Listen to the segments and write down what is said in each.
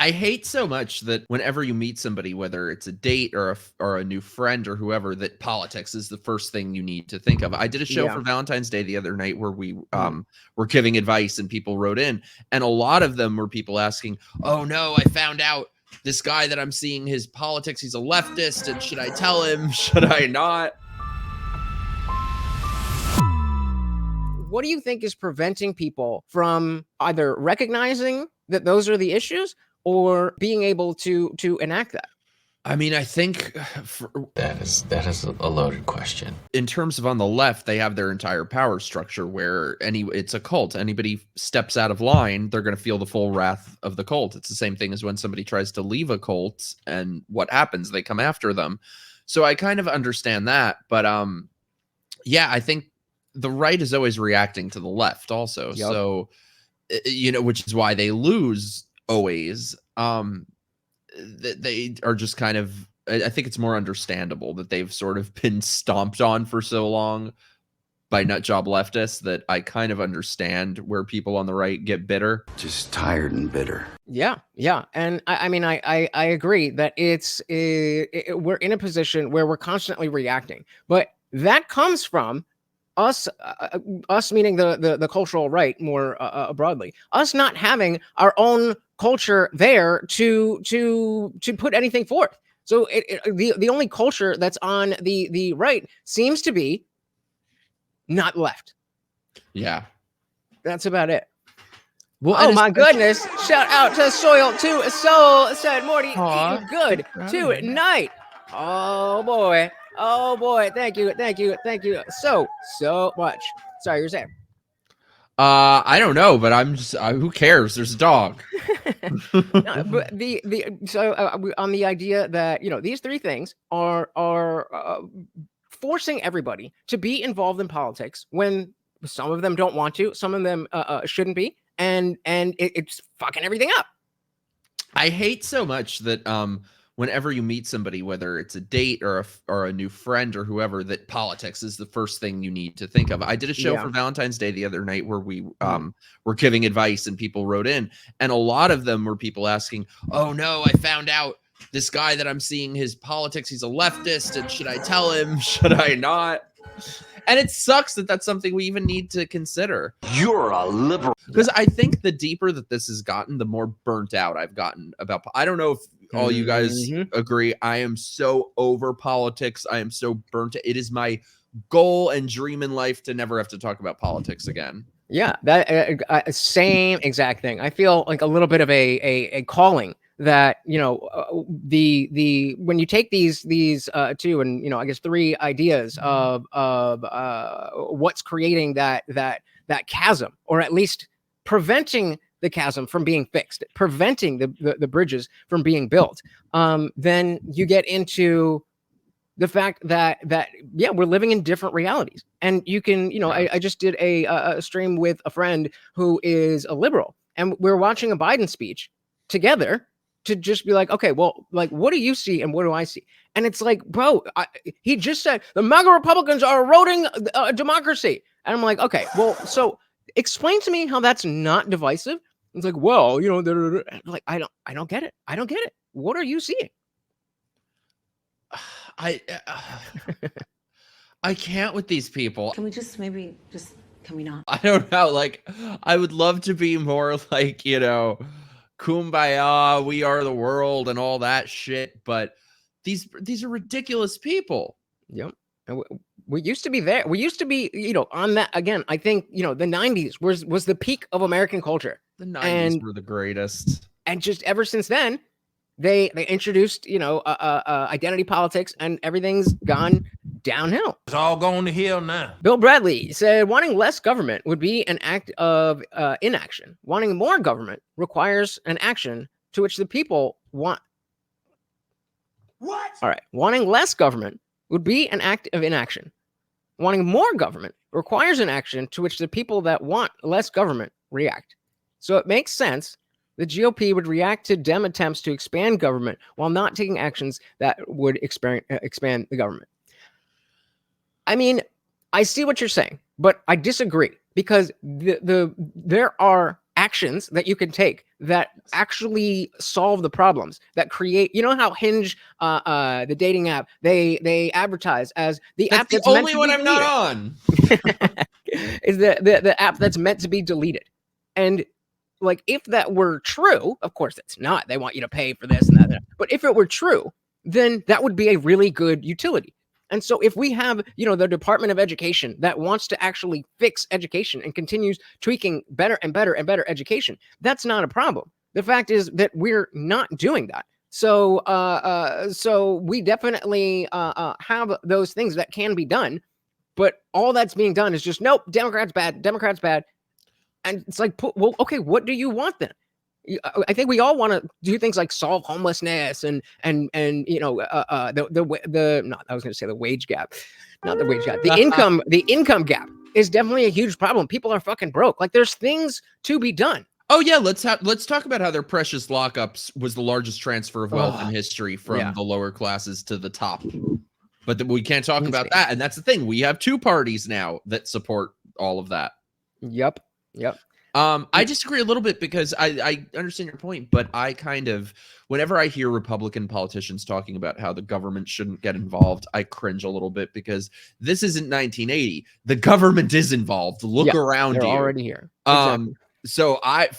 I hate so much that whenever you meet somebody, whether it's a date or a new friend or whoever, that politics is the first thing you need to think of. I did a show Yeah. for Valentine's Day the other night where we Mhm. were giving advice and people wrote in, and a lot of them were people asking, "Oh no, I found out this guy that I'm seeing his politics, he's a leftist, and should I tell him? Should I not?" What do you think is preventing people from either recognizing that those are the issues or being able to enact that? I mean, I think That is a loaded question. in terms of on the left, they have their entire power structure where it's a cult. Anybody steps out of line, they're going to feel the full wrath of the cult. It's the same thing as when somebody tries to leave a cult, and what happens? They come after them. So I kind of understand that, but yeah, I think the right is always reacting to the left also. Yep. So which is why they lose always. They are just kind of, I think it's more understandable that they've sort of been stomped on for so long by nutjob leftists that I kind of understand where people on the right get bitter. Just tired and bitter. Yeah, yeah, and I mean, I agree that we're in a position where we're constantly reacting, but that comes from us, us meaning the cultural right more broadly, us not having our own culture there to put anything forth. So the only culture that's on the right seems to be not left. Yeah, that's about it. Well, oh my goodness! Shout out to Soil 2 Soul said Morty, eating good tonight. Oh boy, thank you so much. Sorry, you're saying. I don't know, but I'm just who cares? There's a dog. No, but on the idea that these three things are forcing everybody to be involved in politics when some of them don't want to, some of them shouldn't be, and it's fucking everything up. I hate so much that whenever you meet somebody, whether it's a date or a new friend or whoever, that politics is the first thing you need to think of. I did a show for Valentine's Day the other night where we were giving advice and people wrote in, and a lot of them were people asking, "Oh no, I found out this guy that I'm seeing his politics, he's a leftist, and should I tell him? Should I not?" And it sucks that that's something we even need to consider. You're a liberal. Because I think the deeper that this has gotten, the more burnt out I've gotten about. I don't know if all you guys agree. I am so over politics. I am so burnt. It is my goal and dream in life to never have to talk about politics again. Yeah, that same exact thing. I feel like a little bit of a calling that the when you take these two and I guess three ideas of what's creating that chasm, or at least preventing the chasm from being fixed, preventing the bridges from being built, then you get into the fact that we're living in different realities. And you can I just did a stream with a friend who is a liberal, and we're watching a Biden speech together to just be like, okay, well, like, what do you see and what do I see? And it's like, bro, he just said the MAGA Republicans are eroding democracy. And I'm like, okay, well, so explain to me how that's not divisive. It's like, well, like, I don't get it. I don't get it. What are you seeing? I can't with these people. Can we just can we not? I don't know. Like, I would love to be more like, kumbaya, we are the world and all that shit. But these are ridiculous people. Yep. And we used to be there. We used to be, on that again. I think, the 90s was the peak of American culture. The 90s were the greatest. And just ever since then, they introduced, identity politics, and everything's gone downhill. It's all going to hell now. Bill Bradley said wanting less government would be an act of inaction. Wanting more government requires an action to which the people want. What? All right. Wanting less government would be an act of inaction. Wanting more government requires an action to which the people that want less government react. So it makes sense the GOP would react to Dem attempts to expand government while not taking actions that would expand the government. I mean, I see what you're saying, but I disagree, because there are actions that you can take that actually solve the problems that create, you know how Hinge, the dating app, they advertise as the app that's the meant only to one be I'm not deleted. on. Is the app that's meant to be deleted. And like, if that were true, of course it's not. They want you to pay for this and that. But if it were true, then that would be a really good utility. And so if we have, the Department of Education that wants to actually fix education and continues tweaking better and better and better education, that's not a problem. The fact is that we're not doing that. So so we definitely have those things that can be done, but all that's being done is just, nope, Democrats bad, Democrats bad. And it's like, well, okay, what do you want then? I think we all want to do things like solve homelessness and I was going to say the wage gap, not the wage gap. The income gap is definitely a huge problem. People are fucking broke. Like, there's things to be done. Oh yeah, let's talk about how their precious lockups was the largest transfer of wealth in history from the lower classes to the top. But we can't talk about that, and that's the thing. We have two parties now that support all of that. Yep. I disagree a little bit because I understand your point, but I kind of, whenever I hear Republican politicians talking about how the government shouldn't get involved, I cringe a little bit because this isn't 1980. The government is involved. Look around you. They're already here. Exactly. So I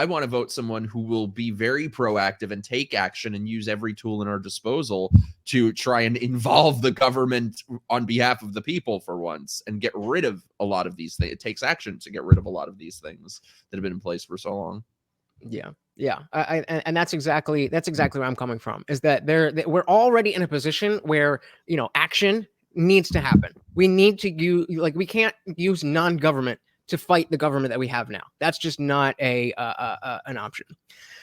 want to vote someone who will be very proactive and take action and use every tool in our disposal to try and involve the government on behalf of the people for once and get rid of a lot of these things. It takes action to get rid of a lot of these things that have been in place for so long. Yeah. And that's exactly where I'm coming from, is that we're already in a position where, action needs to happen. We need to use, we can't use non-government to fight the government that we have now. That's just not an option.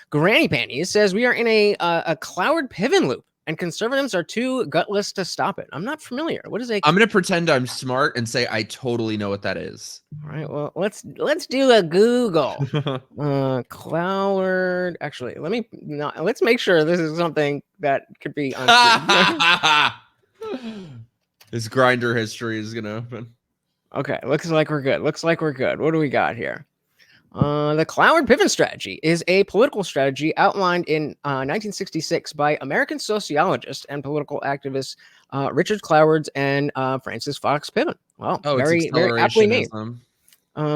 Granny Panties says we are in a cloud Piven loop, and conservatives are too gutless to stop it. I'm not familiar. What is a? I'm going to pretend I'm smart and say I totally know what that is. All right. Well, let's do a Google. Cloud. Actually, let's make sure this is something that could be on. This grinder history is going to open. Okay, looks like we're good. What do we got here? The Cloward Piven strategy is a political strategy outlined in 1966 by American sociologist and political activists Richard Cloward and Francis Fox Piven. Well, very aptly named.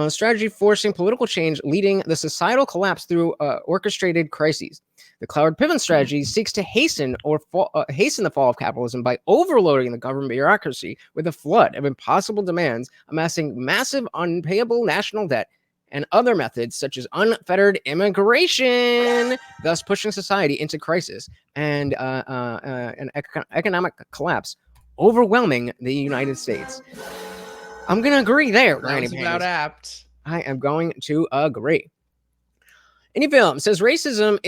Strategy forcing political change, leading the societal collapse through orchestrated crises. The Cloward Piven strategy seeks to hasten the fall of capitalism by overloading the government bureaucracy with a flood of impossible demands, amassing massive unpayable national debt, and other methods such as unfettered immigration, thus pushing society into crisis and an economic collapse, overwhelming the United States. I'm going to agree there. Sounds about apt. I am going to agree. Any film says racism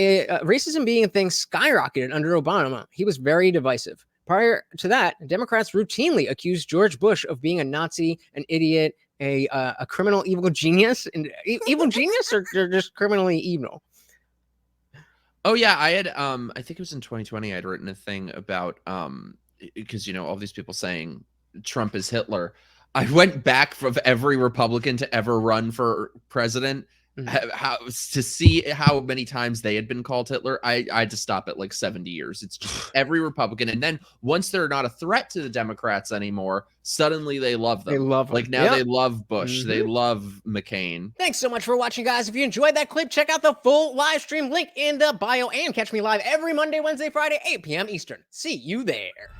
being a thing skyrocketed under Obama. He was very divisive. Prior to that, Democrats routinely accused George Bush of being a Nazi, an idiot, a criminal, evil genius, and evil genius, or just criminally evil. Oh yeah, I had I think it was in 2020. I'd written a thing about because all these people saying Trump is Hitler. I went back from every Republican to ever run for president. How to see how many times they had been called Hitler. I had to stop at like 70 years. It's just every Republican. And then once they're not a threat to the Democrats anymore, suddenly they love them. They love them. Like now they love Bush. They love McCain. Thanks so much for watching, guys. If you enjoyed that clip, check out the full live stream link in the bio and catch me live every Monday, Wednesday, Friday, 8 p.m. Eastern. See you there.